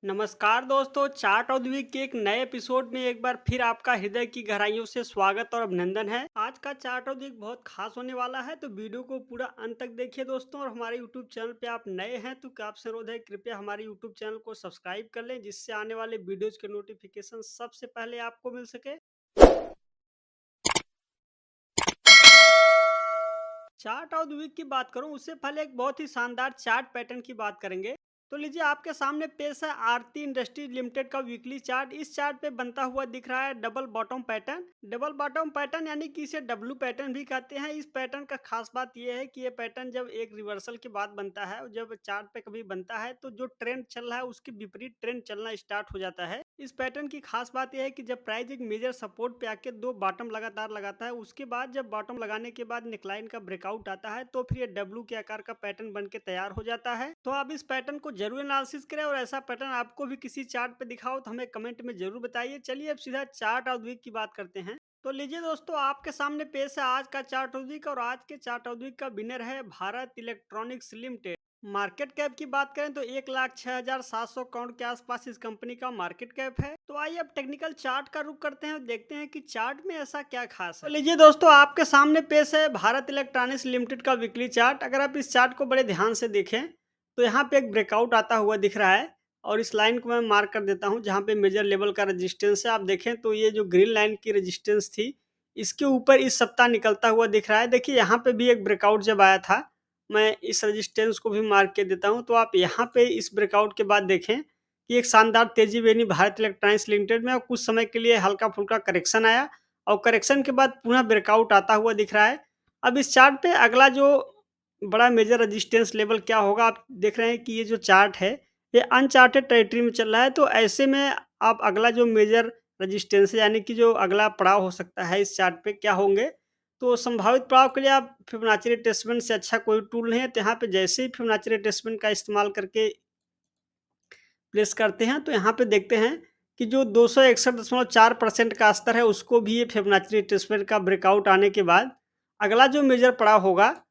नमस्कार दोस्तों, chart of the week के एक नए एपिसोड में एक बार फिर आपका हृदय की गहराइयों से स्वागत और अभिनंदन है। आज का चार्ट ऑफ द वीक बहुत खास होने वाला है, तो वीडियो को पूरा अंत तक देखिए दोस्तों। और हमारे यूट्यूब चैनल पे आप नए हैं तो आपसे अनुरोध है, कृपया हमारे यूट्यूब चैनल को सब्सक्राइब कर लें, जिससे आने वाले वीडियोज के नोटिफिकेशन सबसे पहले आपको मिल सके। चार्ट ऑफ द वीक की बात करूं उससे पहले एक बहुत ही शानदार चार्ट पैटर्न की बात करेंगे। तो लीजिए, आपके सामने पेश है आरती इंडस्ट्रीज लिमिटेड का वीकली चार्ट। इस चार्ट पे बनता हुआ दिख रहा है double bottom pattern. Double bottom pattern यानी कि इसे डब्लू पैटर्न भी कहते हैं। इस पैटर्न का खास बात यह है कि ये पैटर्न जब एक रिवर्सल के बाद बनता है, जब चार्ट पे कभी बनता है तो जो ट्रेंड चल रहा है उसके विपरीत ट्रेंड चलना स्टार्ट हो जाता है। इस पैटर्न की खास बात यह है कि जब प्राइस एक मेजर सपोर्ट पे आके दो बॉटम लगातार लगाता है, उसके बाद जब बॉटम लगाने के बाद नेकलाइन का ब्रेकआउट आता है, तो फिर ये डब्लू के आकार का पैटर्न बन के तैयार हो जाता है। तो आप इस पैटर्न को जरूर एनालिसिस करें, और ऐसा पैटर्न आपको भी किसी चार्ट पे दिखाओ तो हमें कमेंट में जरूर बताइए। चलिए अब सीधा चार्ट ऑफ द वीक की बात करते हैं। तो लीजिए दोस्तों, आपके सामने पेश है आज का चार्ट ऑफ द वीक, और आज के चार्ट ऑफ द वीक का विनर है Bharat electronics limited. Market cap की बात करें तो 1,06,700 करोड़ के आसपास इस कंपनी का मार्केट कैप है। तो आइए अब टेक्निकल चार्ट का रुख करते हैं और देखते हैं कि चार्ट में ऐसा क्या खास है। तो लीजिए दोस्तों, आपके सामने पेश है भारत इलेक्ट्रॉनिक्स लिमिटेड का वीकली चार्ट। अगर आप इस चार्ट को बड़े ध्यान से देखें तो यहाँ पे एक ब्रेकआउट आता हुआ दिख रहा है, और इस लाइन को मैं मार्क कर देता हूँ जहाँ पे मेजर लेवल का रेजिस्टेंस है। आप देखें तो ये जो ग्रीन लाइन की रेजिस्टेंस थी, इसके ऊपर इस सप्ताह निकलता हुआ दिख रहा है। देखिए, यहाँ पे भी एक ब्रेकआउट जब आया था, मैं इस रेजिस्टेंस को भी मार्क कर देता हूँ। तो आप यहाँ पे इस ब्रेकआउट के बाद देखें कि एक शानदार तेजी बनी भारत इलेक्ट्रॉनिक्स लिमिटेड में, और कुछ समय के लिए हल्का फुल्का करेक्शन आया, और करेक्शन के बाद पुनः ब्रेकआउट आता हुआ दिख रहा है। अब इस चार्ट पे अगला जो बड़ा मेजर रेजिस्टेंस लेवल क्या होगा, आप देख रहे हैं कि ये जो चार्ट है ये अनचार्टेड टेरिटरी में चल रहा है। तो ऐसे में आप अगला जो मेजर रेजिस्टेंस है, यानी कि जो अगला पड़ाव हो सकता है इस चार्ट पे, क्या होंगे। तो संभावित पड़ाव के लिए आप फिबोनाची रिट्रेसमेंट से अच्छा कोई टूल नहीं है। तो यहाँ पे जैसे ही फिबोनाची रिट्रेसमेंट का इस्तेमाल करके प्लेस करते हैं, तो यहाँ पे देखते हैं कि जो 261.4% का स्तर है, उसको भी ये फिबोनाची रिट्रेसमेंट का ब्रेकआउट आने के बाद अगला जो मेजर पड़ाव होगा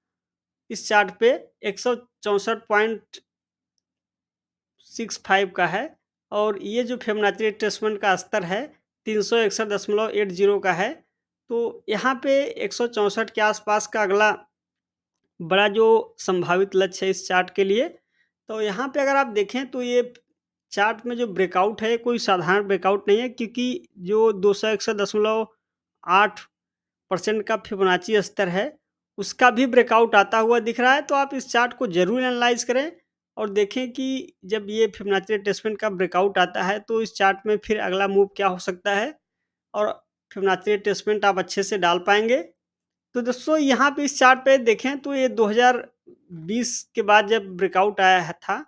इस चार्ट पे 164.65 का है। और ये जो फिबोनाची रिट्रेसमेंट का स्तर है 361.80 का है। तो यहाँ पे 164 के आसपास का अगला बड़ा जो संभावित लक्ष्य है इस चार्ट के लिए। तो यहाँ पे अगर आप देखें तो ये चार्ट में जो ब्रेकआउट है कोई साधारण ब्रेकआउट नहीं है, क्योंकि जो 261.8% का फिबोनाची स्तर है उसका भी ब्रेकआउट आता हुआ दिख रहा है। तो आप इस चार्ट को जरूर एनालाइज करें और देखें कि जब ये फिबोनाची रिट्रेसमेंट का ब्रेकआउट आता है तो इस चार्ट में फिर अगला मूव क्या हो सकता है, और फिबोनाची रिट्रेसमेंट आप अच्छे से डाल पाएंगे। तो दोस्तों, यहाँ पे इस चार्ट पे देखें तो ये 2020 के बाद जब ब्रेकआउट आया है था,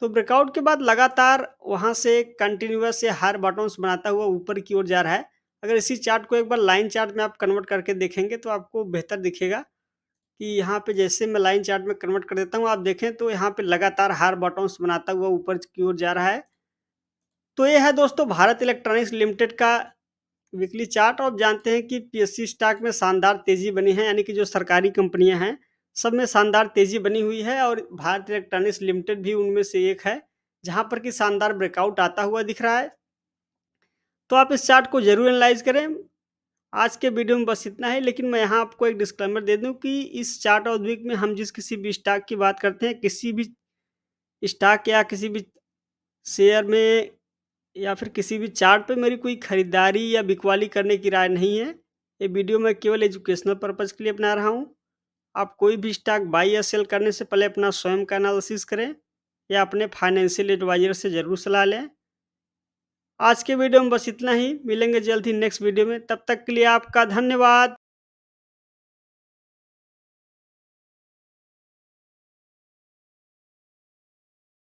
तो ब्रेकआउट के बाद लगातार वहाँ से कंटिन्यूअस से हायर बॉटम्स बनाता हुआ ऊपर की ओर जा रहा है। अगर इसी चार्ट को एक बार लाइन चार्ट में आप कन्वर्ट करके देखेंगे तो आपको बेहतर दिखेगा कि यहाँ पे जैसे मैं लाइन चार्ट में कन्वर्ट कर देता हूँ, आप देखें तो यहाँ पे लगातार हायर बॉटम्स बनाता हुआ ऊपर की ओर जा रहा है। तो ये है दोस्तों भारत इलेक्ट्रॉनिक्स लिमिटेड का वीकली चार्ट। और आप जानते हैं कि पीएससी स्टॉक में शानदार तेजी बनी है, यानी कि जो सरकारी कंपनियां हैं सब में शानदार तेजी बनी हुई है, और भारत इलेक्ट्रॉनिक्स लिमिटेड भी उनमें से एक है जहां पर कि शानदार ब्रेकआउट आता हुआ दिख रहा है। तो आप इस चार्ट को जरूर एनालाइज करें। आज के वीडियो में बस इतना है, लेकिन मैं यहाँ आपको एक डिस्क्लेमर दे दूं कि इस चार्ट ऑफ वीक में हम जिस किसी भी स्टॉक की बात करते हैं, किसी भी स्टॉक या किसी भी शेयर में या फिर किसी भी चार्ट पे मेरी कोई खरीदारी या बिकवाली करने की राय नहीं है। ये वीडियो मैं केवल एजुकेशनल पर्पज़ के लिए बना रहा हूँ। आप कोई भी स्टॉक बाई या सेल करने से पहले अपना स्वयं का एनालिसिस करें, या अपने फाइनेंशियल एडवाइज़र से ज़रूर सलाह लें। आज के वीडियो में बस इतना ही, मिलेंगे जल्द ही नेक्स्ट वीडियो में। तब तक के लिए आपका धन्यवाद।